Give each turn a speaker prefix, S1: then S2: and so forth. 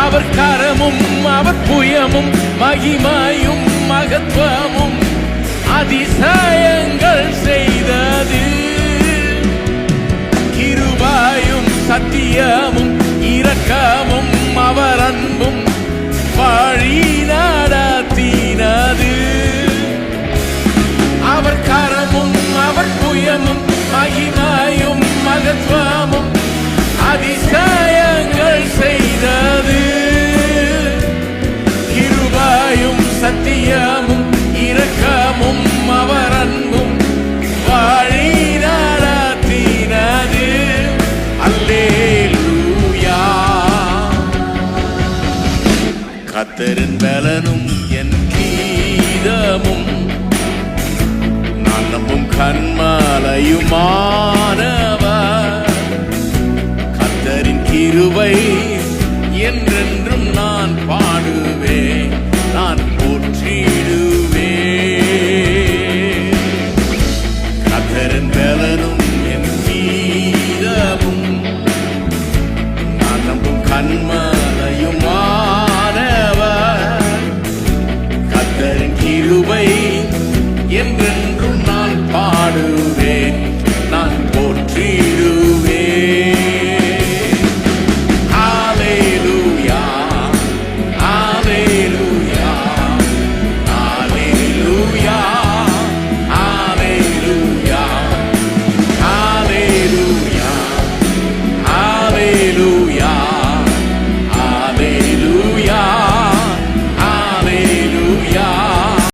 S1: அவர் கரமும் அவர் புயமும் மகிமையும் மகத்துவமும் அதிசயங்கள் செய்தது. கிருபையும் சத்தியமும் இரக்கமும் அவர் அன்பும் வழி நடத்தினது. அவர் கரமும் அவர் புயமும் மகிமையும் மகத்துவமும் அதிசயங்கள் செய்தது. கிருபையும் சத்தியமும் இரக்கமும் அவர் அன்பும் வழி நடத்தினது. அல்லேலூயா. கர்த்தரின் பலனும் என் கீதமும் நான் நம்பும் கன்மலையுமானவர். கர்த்தரின் கிருபை என்றென்றும் நான் பாடுவேன், நான் போற்றிடுவேன். கர்த்தரின் பலனும் என் கீதமும் நான் நம்பும் கன்ம